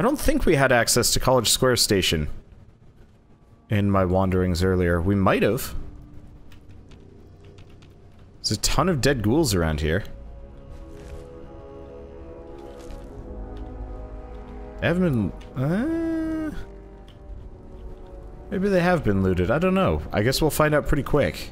I don't think we had access to College Square Station in my wanderings earlier. We might have. There's a ton of dead ghouls around here. They haven't been... maybe they have been looted. I don't know. I guess we'll find out pretty quick.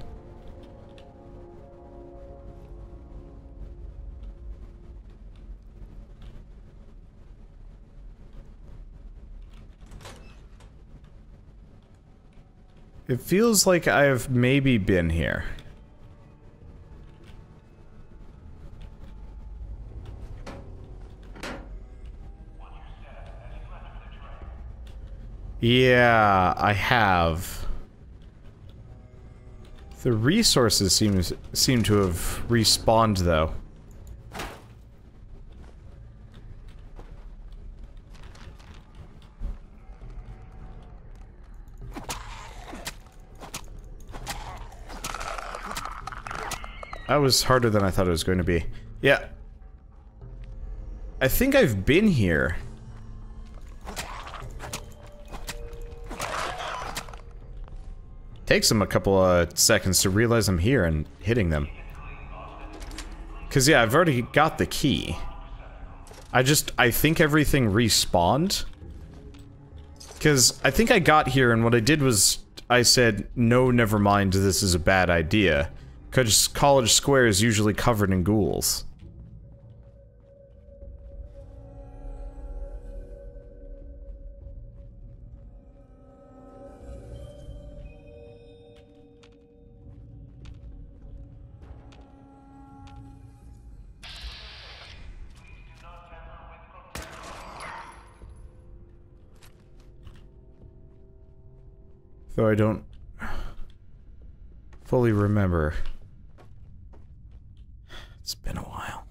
It feels like I've maybe been here. Yeah, I have. The resources seem to have respawned, though. That was harder than I thought it was going to be. Yeah. I think I've been here. Takes them a couple of seconds to realize I'm here and hitting them. Cause yeah, I've already got the key. I think everything respawned. Cause I think I got here and what I did was I said, no, never mind, this is a bad idea. Cause College Square is usually covered in ghouls. Though I don't fully remember. It's been a while.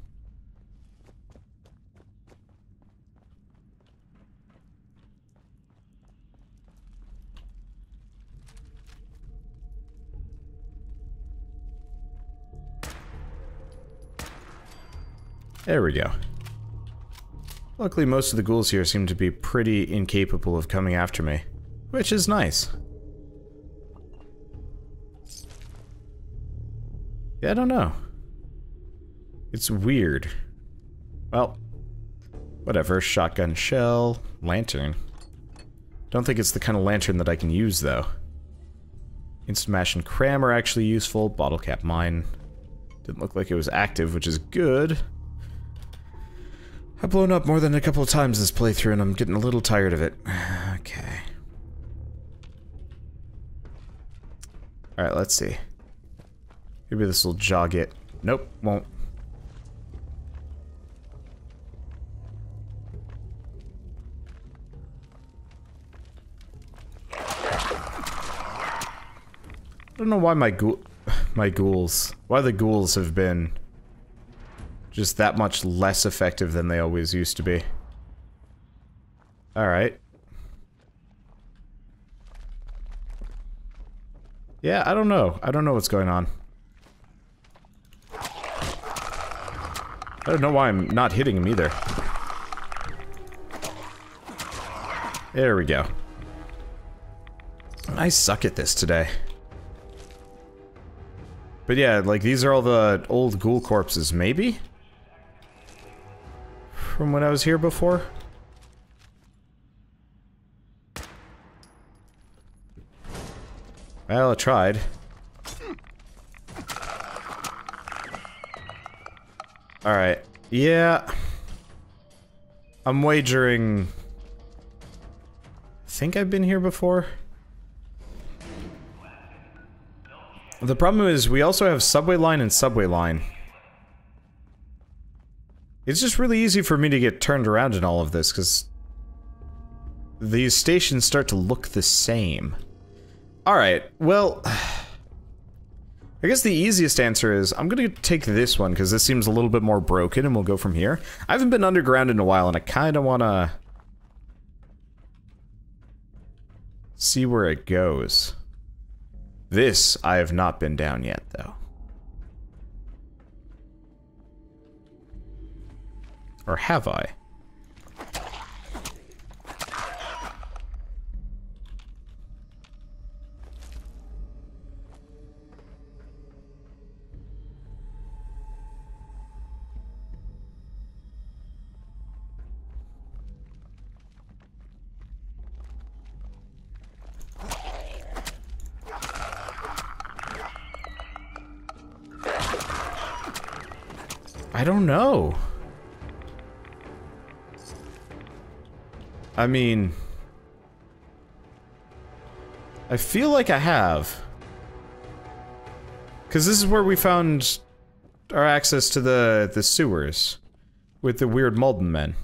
There we go. Luckily, most of the ghouls here seem to be pretty incapable of coming after me, which is nice. Yeah, I don't know. It's weird. Well, whatever. Shotgun shell, lantern. Don't think it's the kind of lantern that I can use, though. Instant mash and cram are actually useful. Bottle cap mine. Didn't look like it was active, which is good. I've blown up more than a couple of times this playthrough, and I'm getting a little tired of it. Okay. Alright, let's see. Maybe this will jog it. Nope, won't. I don't know why why the ghouls have been just that much less effective than they always used to be. Alright. Yeah, I don't know. I don't know what's going on. I don't know why I'm not hitting him either. There we go. I suck at this today. But yeah, like, these are all the old ghoul corpses, maybe? From when I was here before? Well, I tried. Alright. Yeah. I'm wagering... I think I've been here before? The problem is, we also have subway line and subway line. It's just really easy for me to get turned around in all of this, because... these stations start to look the same. Alright, well... I guess the easiest answer is, I'm gonna take this one, because this seems a little bit more broken, and we'll go from here. I haven't been underground in a while, and I kinda wanna... see where it goes. This, I have not been down yet, though. Or have I? I don't know. I mean... I feel like I have. Because this is where we found our access to the sewers. With the weird Malden men.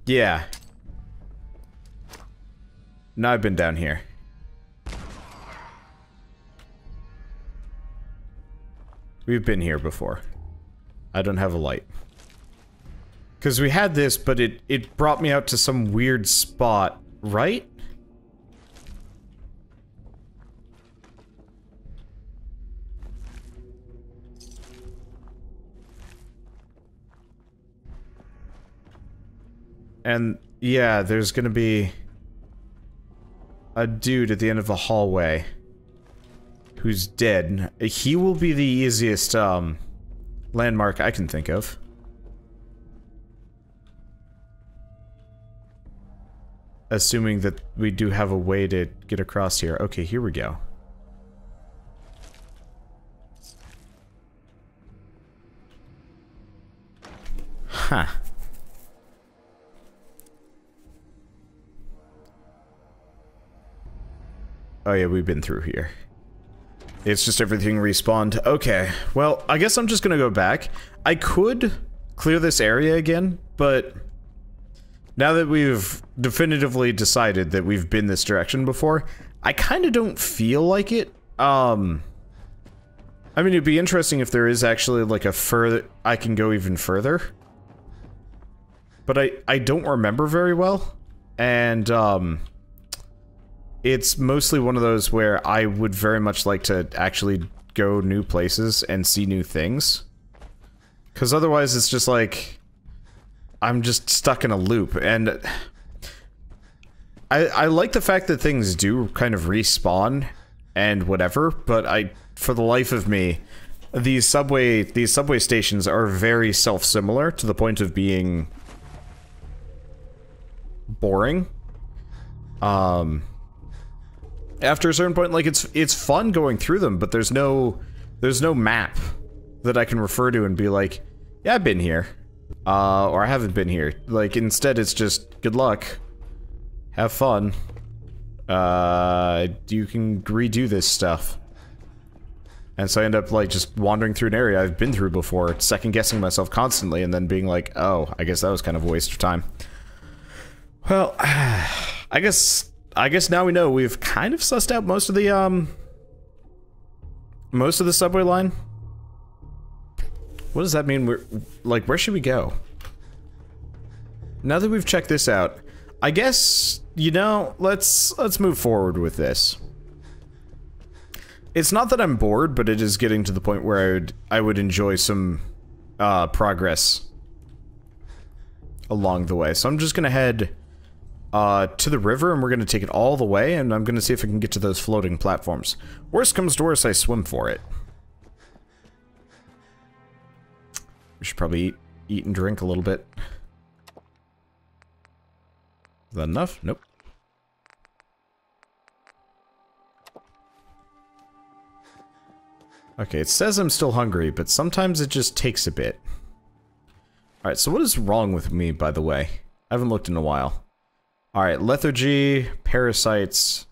Yeah. Now I've been down here. We've been here before. I don't have a light. Because we had this, but it brought me out to some weird spot, right? And, yeah, there's gonna be a dude at the end of the hallway who's dead. He will be the easiest, landmark I can think of. Assuming that we do have a way to get across here. Okay, here we go. Huh. Oh yeah, we've been through here. It's just everything respawned. Okay, well, I guess I'm just gonna go back. I could clear this area again, but now that we've definitively decided that we've been this direction before, I kind of don't feel like it. I mean, it'd be interesting if there is actually like a further... I can go even further. But I don't remember very well. And, it's mostly one of those where I would very much like to actually go new places and see new things. Because otherwise it's just like... I'm just stuck in a loop, and... I like the fact that things do kind of respawn and whatever, but for the life of me, these subway stations are very self-similar to the point of being... boring. After a certain point, like, it's fun going through them, but there's no map that I can refer to and be like, yeah, I've been here. Or I haven't been here. Like, instead it's just, good luck. Have fun. You can redo this stuff. And so I end up, like, just wandering through an area I've been through before, second-guessing myself constantly, and then being like, oh, I guess that was kind of a waste of time. Well, I guess now we know we've kind of sussed out most of the subway line. What does that mean? Like, where should we go? Now that we've checked this out, I guess, you know, let's move forward with this. It's not that I'm bored, but it is getting to the point where I would enjoy some progress along the way. So I'm just gonna head to the river, and we're gonna take it all the way, and I'm gonna see if I can get to those floating platforms. Worst comes to worst, I swim for it. We should probably eat and drink a little bit. Is that enough? Nope. Okay, it says I'm still hungry, but sometimes it just takes a bit. Alright, so what is wrong with me, by the way? I haven't looked in a while. Alright, lethargy, parasites...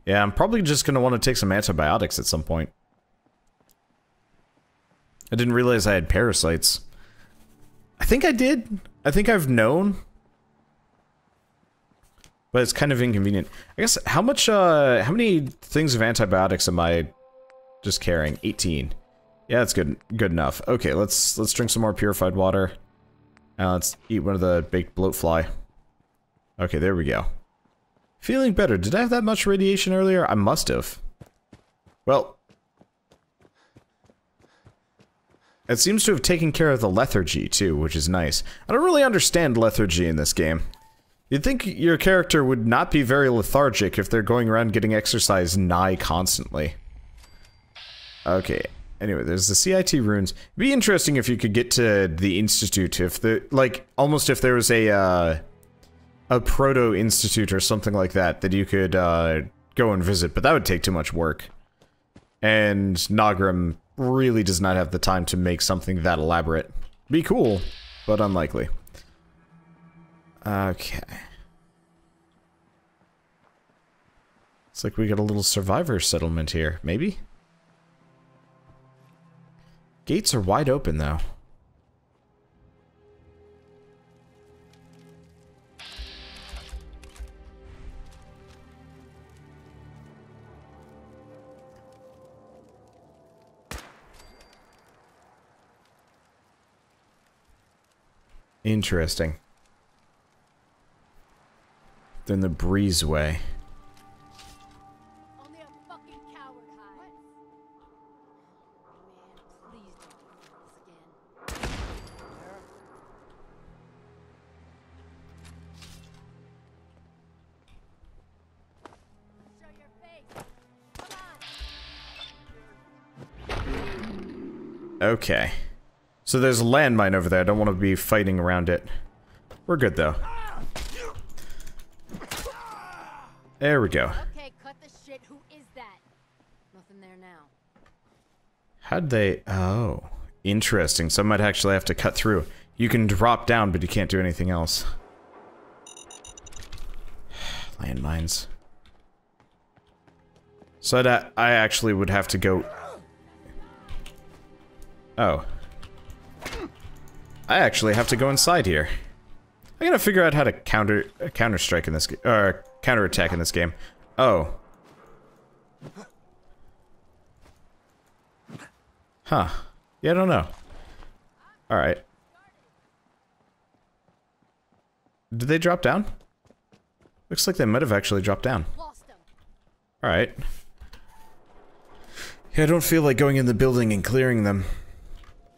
Yeah, I'm probably just gonna want to take some antibiotics at some point. I didn't realize I had parasites. I think I did. I think I've known. But it's kind of inconvenient. I guess, how many things of antibiotics am I just carrying? 18. Yeah, that's good enough. Okay, let's drink some more purified water. And let's eat one of the baked bloatfly. Okay, there we go. Feeling better. Did I have that much radiation earlier? I must have. Well, it seems to have taken care of the lethargy, too, which is nice. I don't really understand lethargy in this game. You'd think your character would not be very lethargic if they're going around getting exercise nigh constantly. Okay. Anyway, there's the CIT runes. It'd be interesting if you could get to the Institute, if the, like, almost if there was a proto-institute or something like that, that you could, go and visit, but that would take too much work. And Nagram really does not have the time to make something that elaborate. Be cool, but unlikely. Okay. It's like we got a little survivor settlement here, maybe? Gates are wide open, though. Interesting. Then the breezeway. Only a fucking coward hide. Man, please don't do this again. Show your face. Come on. Okay. So there's a landmine over there. I don't want to be fighting around it. We're good, though. There we go. Okay, cut the shit. Who is that? Nothing there now. How'd they... Oh. Interesting. So I might actually have to cut through. You can drop down, but you can't do anything else. Landmines. So I actually would have to go... Oh. I actually have to go inside here. I gotta figure out how to counter strike in this game, or counterattack in this game. Oh. Huh. Yeah, I don't know. Alright. Did they drop down? Looks like they might have actually dropped down. Alright. Yeah, I don't feel like going in the building and clearing them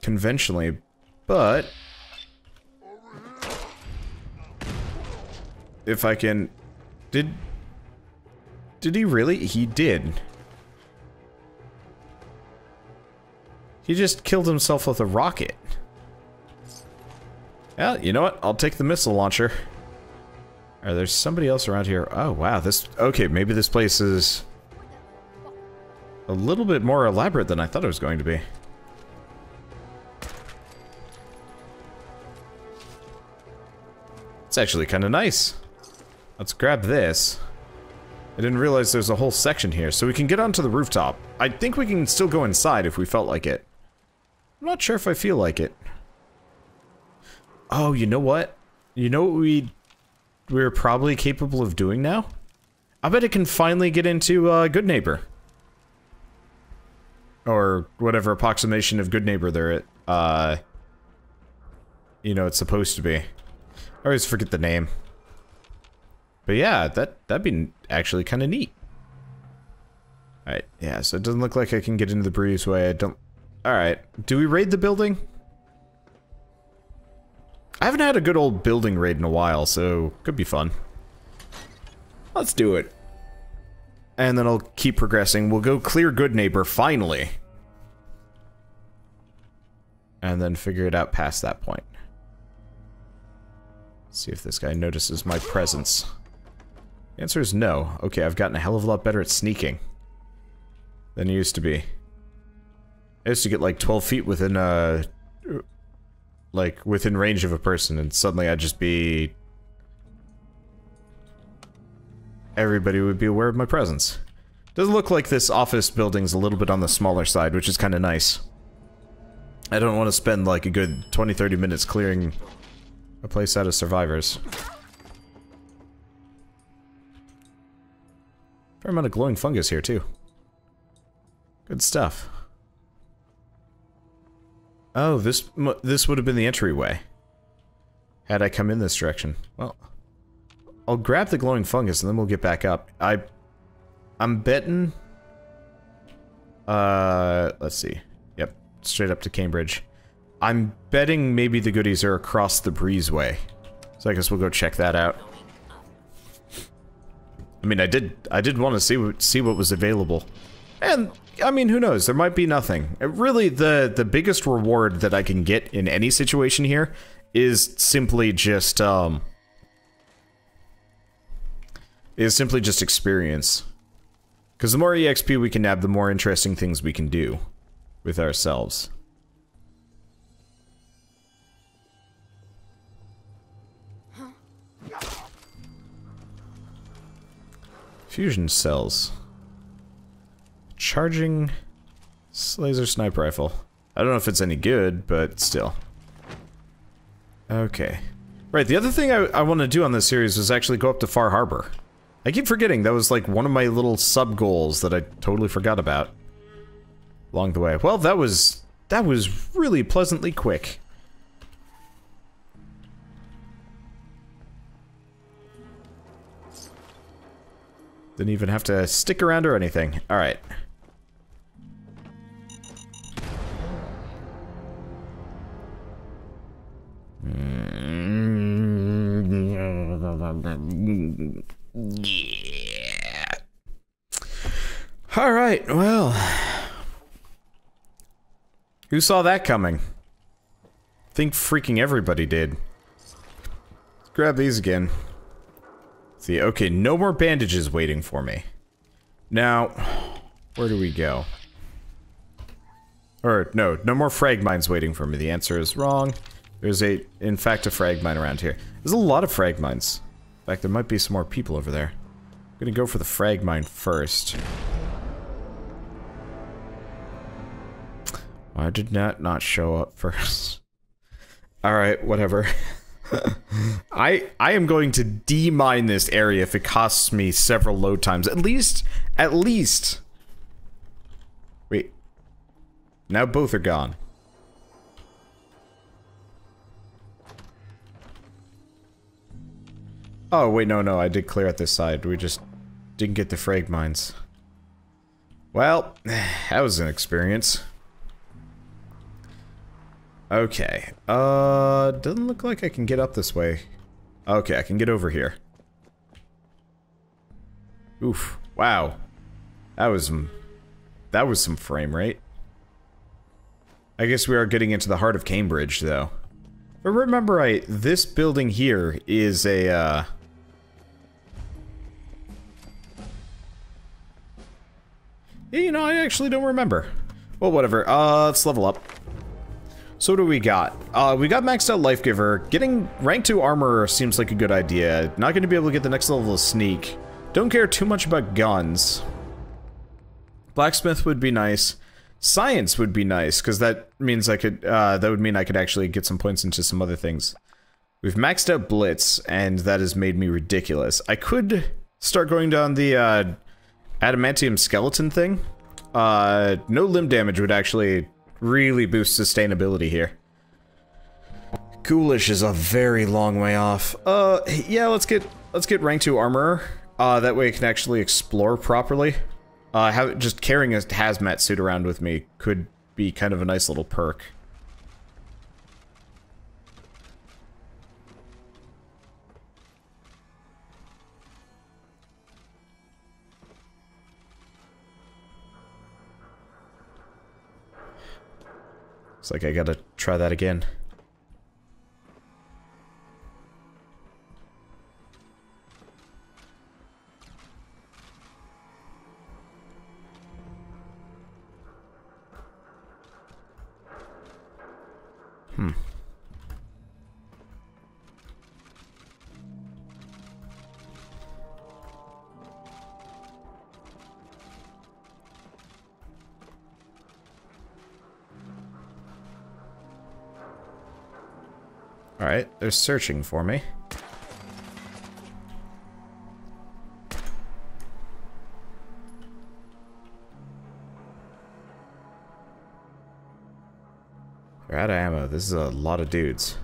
conventionally, but if I can... Did he really? He did. He just killed himself with a rocket. Yeah, you know what? I'll take the missile launcher. Alright, there's somebody else around here. Oh, wow, this... Okay, maybe this place is a little bit more elaborate than I thought it was going to be. It's actually kind of nice. Let's grab this. I didn't realize there's a whole section here, so we can get onto the rooftop. I think we can still go inside if we felt like it. I'm not sure if I feel like it. Oh, you know what? You know what we're probably capable of doing now? I bet it can finally get into Good Neighbor. Or whatever approximation of Good Neighbor there you know, it's supposed to be. I always forget the name. But yeah, that'd be actually kind of neat. Alright, yeah, so it doesn't look like I can get into the breezeway. I don't... Alright, do we raid the building? I haven't had a good old building raid in a while, so could be fun. Let's do it. And then I'll keep progressing. We'll go clear Good Neighbor, finally. And then figure it out past that point. See if this guy notices my presence. The answer is no. Okay, I've gotten a hell of a lot better at sneaking than I used to be. I used to get like 12 feet within like within range of a person, and suddenly I'd just be... Everybody would be aware of my presence. Doesn't look like this office building's a little bit on the smaller side, which is kind of nice. I don't want to spend like a good 20-30 minutes clearing a place out of survivors. Fair amount of glowing fungus here, too. Good stuff. Oh, this would have been the entryway. Had I come in this direction. Well, I'll grab the glowing fungus and then we'll get back up. I'm betting... let's see. Yep, straight up to Cambridge. I'm betting maybe the goodies are across the breezeway. So I guess we'll go check that out. I mean, I did want to see what was available. And, I mean, who knows? There might be nothing. Really, the biggest reward that I can get in any situation here is simply just experience. Because the more EXP we can nab, the more interesting things we can do with ourselves. Fusion cells. Charging laser sniper rifle. I don't know if it's any good, but still. Okay. Right, the other thing I want to do on this series was actually go up to Far Harbor. I keep forgetting that was like one of my little sub-goals that I totally forgot about along the way. Well, that was really pleasantly quick. Didn't even have to stick around or anything. Alright. Yeah. Alright, well. Who saw that coming? I think freaking everybody did. Let's grab these again. See, okay, no more bandages waiting for me. Now, where do we go? Or, no more frag mines waiting for me. The answer is wrong. There's in fact, a frag mine around here. There's a lot of frag mines. In fact, there might be some more people over there. I'm gonna go for the frag mine first. Why did that not show up first? Alright, whatever. I am going to demine this area if it costs me several load times. At least. Wait. Now both are gone. Oh, wait, no, I did clear out this side. We just didn't get the frag mines. Well, that was an experience. Okay, doesn't look like I can get up this way. Okay, I can get over here. Oof, wow. That was some frame rate. I guess we are getting into the heart of Cambridge, though. But remember right, this building here is a, Yeah, you know, I actually don't remember. Well, whatever, let's level up. So what do we got? We got maxed out Life Giver. Getting rank 2 armor seems like a good idea. Not going to be able to get the next level of sneak. Don't care too much about guns. Blacksmith would be nice. Science would be nice, because that means I could, that would mean I could actually get some points into some other things. We've maxed out Blitz, and that has made me ridiculous. I could start going down the, adamantium skeleton thing. No limb damage would actually really boost sustainability here. Ghoulish is a very long way off. Yeah, let's get rank 2 armor. That way I can actually explore properly. Just carrying a hazmat suit around with me could be kind of a nice little perk. Looks like I gotta try that again. Alright, they're searching for me. They're out of ammo. This is a lot of dudes.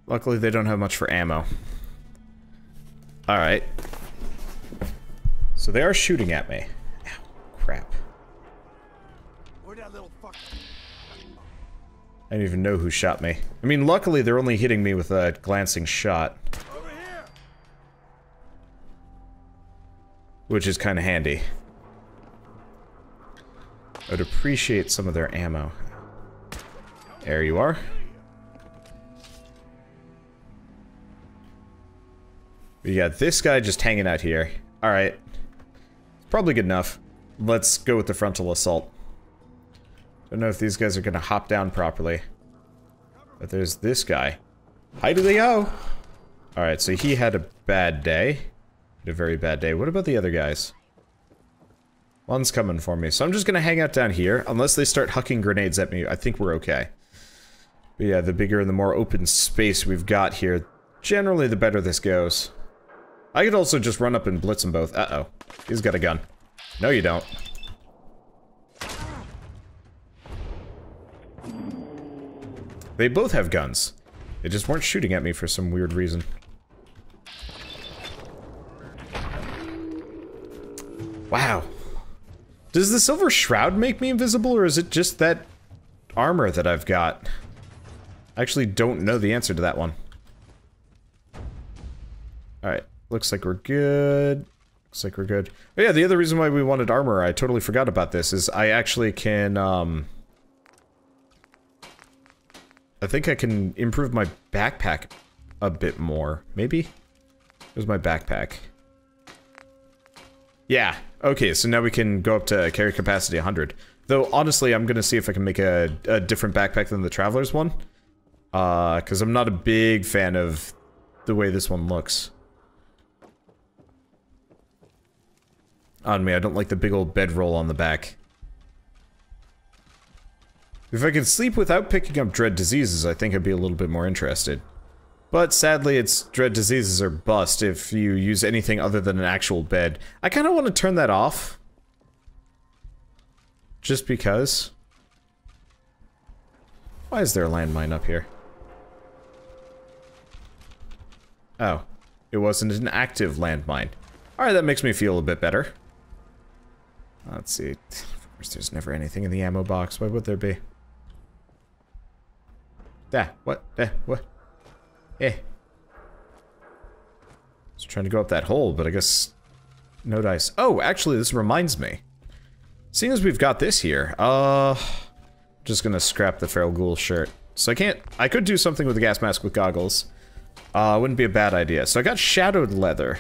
Luckily, they don't have much for ammo. Alright. So they are shooting at me. Ow, crap. Where'd that little fuck? I don't even know who shot me. I mean, luckily they're only hitting me with a glancing shot. Over here. Which is kind of handy. I'd appreciate some of their ammo. There you are. We got this guy just hanging out here. Alright. Probably good enough. Let's go with the frontal assault. Don't know if these guys are gonna hop down properly. But there's this guy. Hi do they go? Alright, so he had a bad day. A very bad day. What about the other guys? One's coming for me. So I'm just gonna hang out down here. Unless they start hucking grenades at me, I think we're okay. But yeah, the bigger and the more open space we've got here, generally the better this goes. I could also just run up and blitz them both. Uh-oh. He's got a gun. No, you don't. They both have guns. They just weren't shooting at me for some weird reason. Wow. Does the silver shroud make me invisible, or is it just that armor that I've got? I actually don't know the answer to that one. Alright. Looks like we're good. Looks like we're good. Oh yeah, the other reason why we wanted armor, I totally forgot about this, is I actually can, I think I can improve my backpack a bit more. Maybe? Where's my backpack? Yeah. Okay, so now we can go up to carry capacity 100. Though, honestly, I'm gonna see if I can make a different backpack than the Traveler's one. Because I'm not a big fan of the way this one looks. On me, I don't like the big old bedroll on the back. If I could sleep without picking up dread diseases, I think I'd be a little bit more interested. But sadly, it's dread diseases are bust if you use anything other than an actual bed. I kind of want to turn that off. Just because. Why is there a landmine up here? Oh. It wasn't an active landmine. Alright, that makes me feel a bit better. Let's see. Of course, there's never anything in the ammo box. Why would there be? What? What? Just trying to go up that hole, but I guess no dice. Oh, actually, this reminds me. Seeing as we've got this here, just gonna scrap the Feral Ghoul shirt. So I could do something with the gas mask with goggles. Wouldn't be a bad idea. So I got shadowed leather.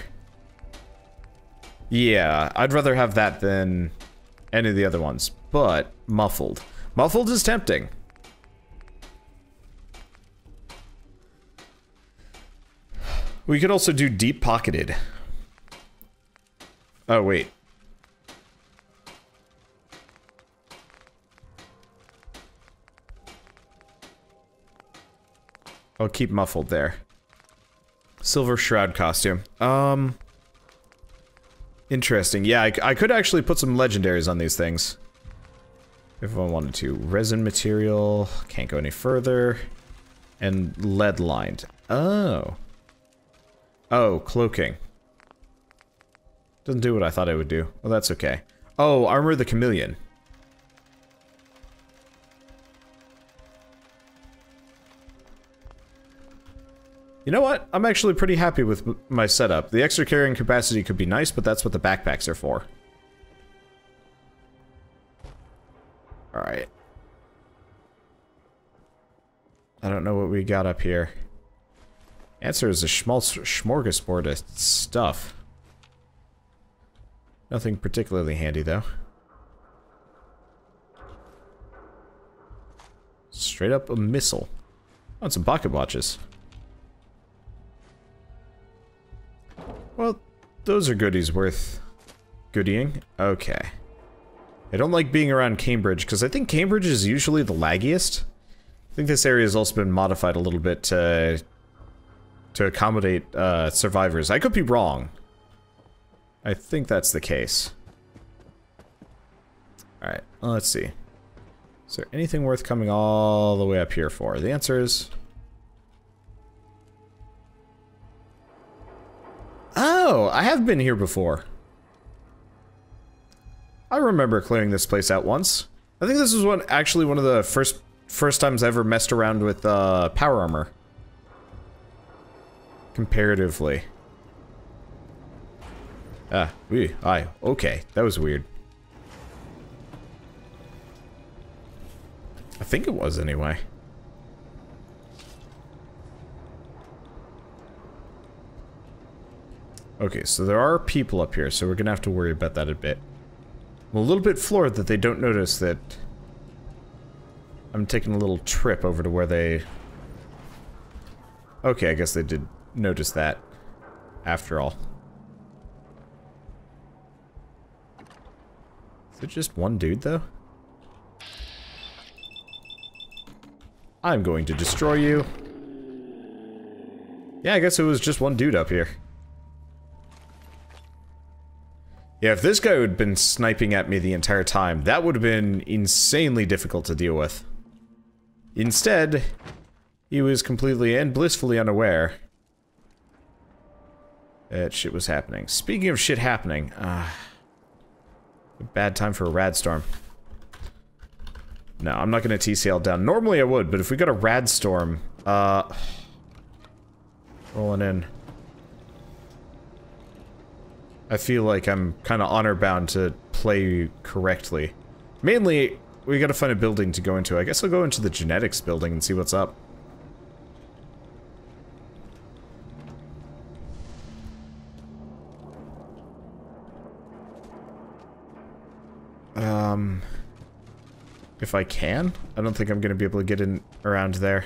Yeah, I'd rather have that than any of the other ones, but muffled. Muffled is tempting. We could also do deep pocketed. Oh, wait. I'll keep muffled there. Silver shroud costume. Interesting. Yeah, I could actually put some legendaries on these things. If I wanted to. Resin material. Can't go any further. And lead lined. Oh. Oh, cloaking. Doesn't do what I thought it would do. Well, that's okay. Oh, armor the chameleon. You know what? I'm actually pretty happy with my setup. The extra carrying capacity could be nice, but that's what the backpacks are for. Alright. I don't know what we got up here. Answer is a smorgasbord of stuff. Nothing particularly handy, though. Straight up a missile. Oh, and some pocket watches. Well, those are goodies worth goodieing. Okay. I don't like being around Cambridge, because I think Cambridge is usually the laggiest. I think this area has also been modified a little bit to accommodate survivors. I could be wrong. I think that's the case. Alright, well, let's see. Is there anything worth coming all the way up here for? The answer is... Oh, I have been here before. I remember clearing this place out once. I think this was actually one of the first first times I ever messed around with power armor. Comparatively. Okay, that was weird. I think it was anyway. Okay, so there are people up here, so we're gonna have to worry about that a bit. I'm a little bit floored that they don't notice that I'm taking a little trip over to where they... Okay, I guess they did notice that, after all. Is it just one dude, though? I'm going to destroy you. Yeah, I guess it was just one dude up here. Yeah, if this guy had been sniping at me the entire time, that would have been insanely difficult to deal with. Instead, he was completely and blissfully unaware that shit was happening. Speaking of shit happening, a bad time for a rad storm. No, I'm not gonna TCL down. Normally I would, but if we got a rad storm, rolling in. I feel like I'm kind of honor bound to play correctly. Mainly, we gotta find a building to go into. I guess I'll go into the genetics building and see what's up. If I can? I don't think I'm gonna be able to get in around there.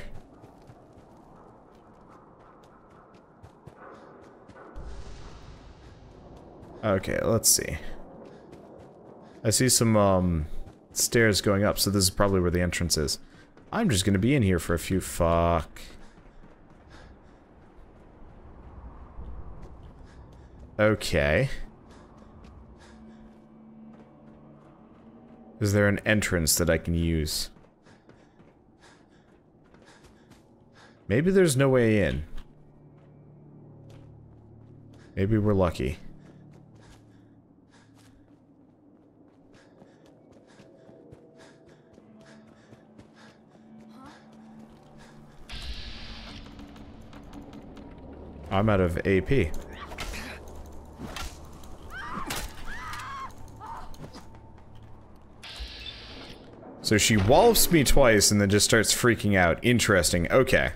Okay, let's see. I see some, stairs going up, so this is probably where the entrance is. I'm just gonna be in here for a few... Fuck. Okay. Is there an entrance that I can use? Maybe there's no way in. Maybe we're lucky. I'm out of AP. So she wallops me twice and then just starts freaking out. Interesting. Okay.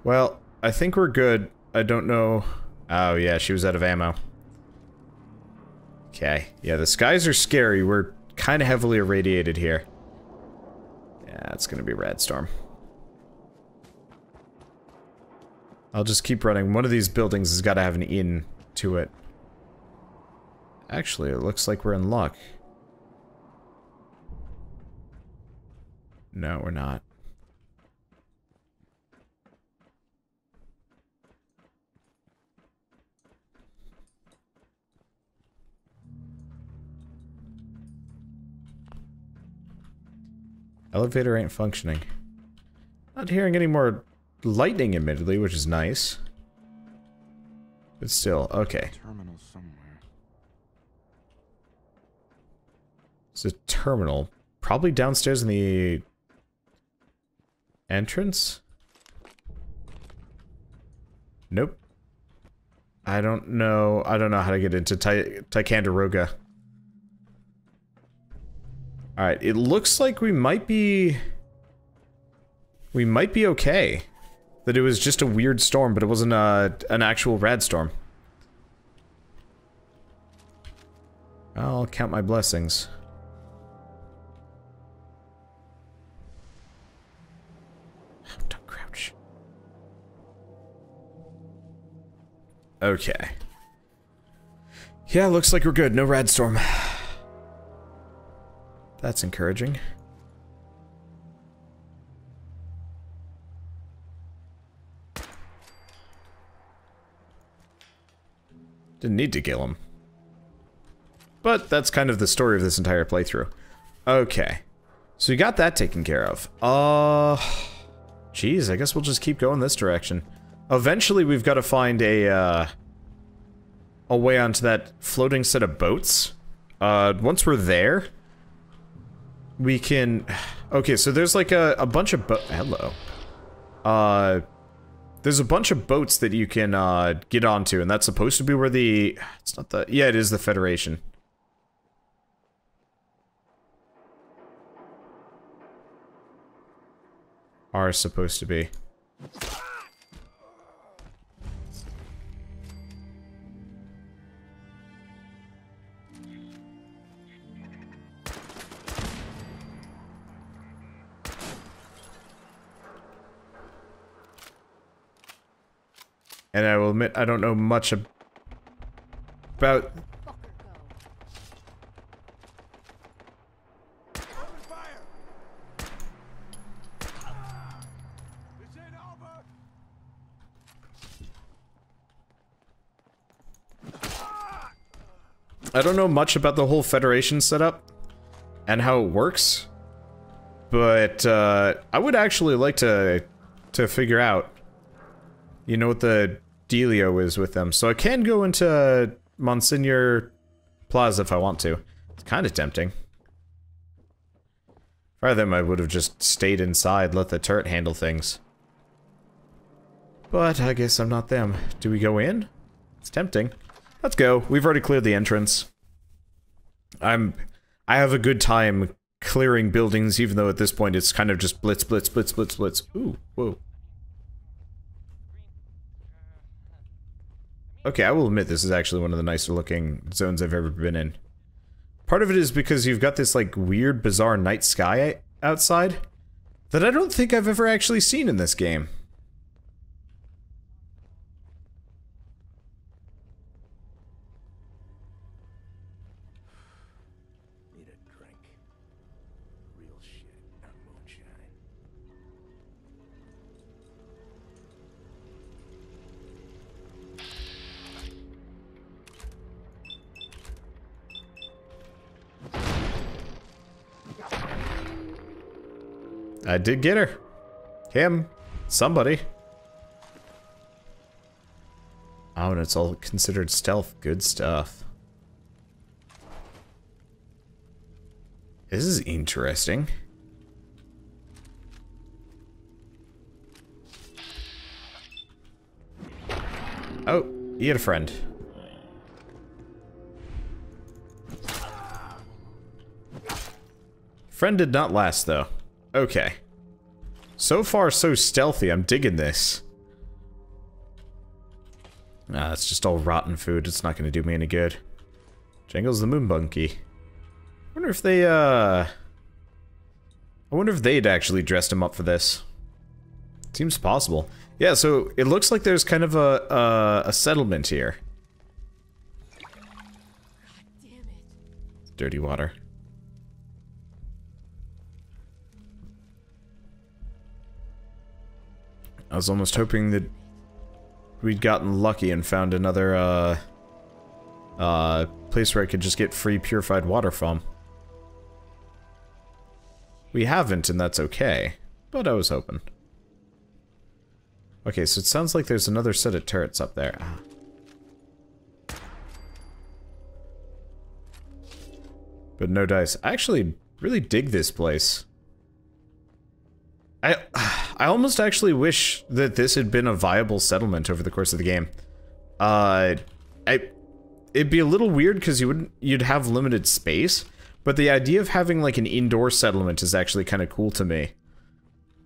Well, I think we're good. I don't know... Oh, yeah, she was out of ammo. Okay. Yeah, the skies are scary. We're kind of heavily irradiated here. Yeah, it's gonna be Rad Storm. I'll just keep running. One of these buildings has got to have an in to it. Actually, it looks like we're in luck. No, we're not. Elevator ain't functioning. Not hearing any more lightning, admittedly, which is nice. But still, okay. Terminal somewhere. It's a terminal. Probably downstairs in the... entrance? Nope. I don't know how to get into Ticonderoga. Alright, it looks like we might be okay. That it was just a weird storm, but it wasn't an actual rad storm. I'll count my blessings. Don't crouch. Okay. Yeah, looks like we're good. No rad storm. That's encouraging. Didn't need to kill him. But that's kind of the story of this entire playthrough. Okay. So we got that taken care of. Geez, I guess we'll just keep going this direction. Eventually we've got to find a way onto that floating set of boats. Once we're there, we can... Okay, so there's like a bunch of hello. There's a bunch of boats that you can get onto, and that's supposed to be where the... It's not the... Yeah, it is the Federation. Are supposed to be. And I will admit, I don't know much about... I don't know much about the whole Federation setup and how it works, but I would actually like to figure out, you know, what the dealio is with them. So I can go into Monsignor Plaza if I want to. It's kind of tempting. If I were them, I would have just stayed inside, let the turret handle things. But I guess I'm not them. Do we go in? It's tempting. Let's go. We've already cleared the entrance. I have a good time clearing buildings, even though at this point it's kind of just blitz, blitz, blitz, blitz, blitz. Ooh, whoa. Okay, I will admit this is actually one of the nicer looking zones I've ever been in. Part of it is because you've got this like weird, bizarre night sky outside that I don't think I've ever actually seen in this game. I did get her. Him. Somebody. Oh, and it's all considered stealth. Good stuff. This is interesting. Oh, you had a friend. Friend did not last, though. Okay. So far, so stealthy. I'm digging this. Nah, it's just all rotten food. It's not going to do me any good. Jangles the moon monkey. I wonder if they, I wonder if they'd actually dressed him up for this. Seems possible. Yeah, so it looks like there's kind of a settlement here. God damn it. Dirty water. I was almost hoping that we'd gotten lucky and found another, place where I could just get free purified water from. We haven't, and that's okay. But I was hoping. Okay, so it sounds like there's another set of turrets up there. Ah. But no dice. I actually really dig this place. I almost actually wish that this had been a viable settlement over the course of the game. It'd be a little weird because you'd have limited space, but the idea of having like an indoor settlement is actually kind of cool to me.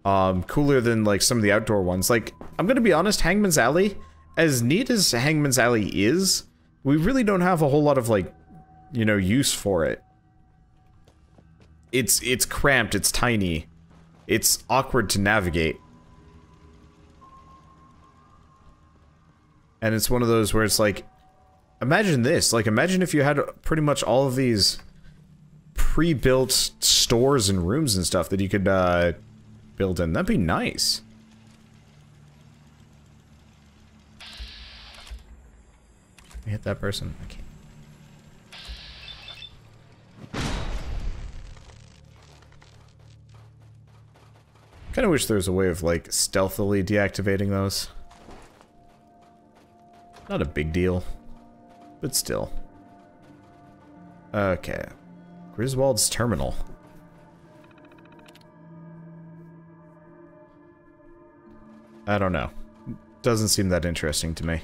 Cooler than like some of the outdoor ones. Like, I'm gonna be honest, Hangman's Alley, as neat as Hangman's Alley is, we really don't have a whole lot of like, you know, use for it. It's cramped, it's tiny. It's awkward to navigate. And it's one of those where it's like, imagine this, like imagine if you had pretty much all of these pre-built stores and rooms and stuff that you could build in. That'd be nice. Hit that person. Okay. Kinda wish there was a way of, like, stealthily deactivating those. Not a big deal. But still. Okay. Griswold's Terminal. I don't know. Doesn't seem that interesting to me.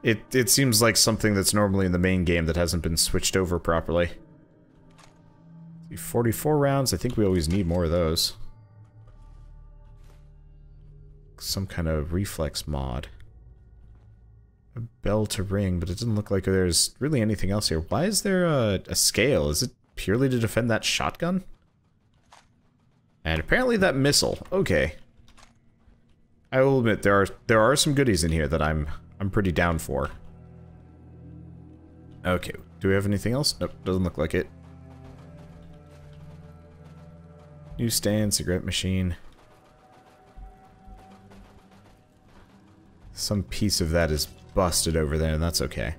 It seems like something that's normally in the main game that hasn't been switched over properly. 44 rounds, I think we always need more of those. Some kind of reflex mod. A bell to ring, but it doesn't look like there's really anything else here. Why is there a scale? Is it purely to defend that shotgun? And apparently that missile. Okay. I will admit there are some goodies in here that I'm pretty down for. Okay, do we have anything else? Nope, doesn't look like it. Newsstand, cigarette machine. Some piece of that is busted over there, and that's okay.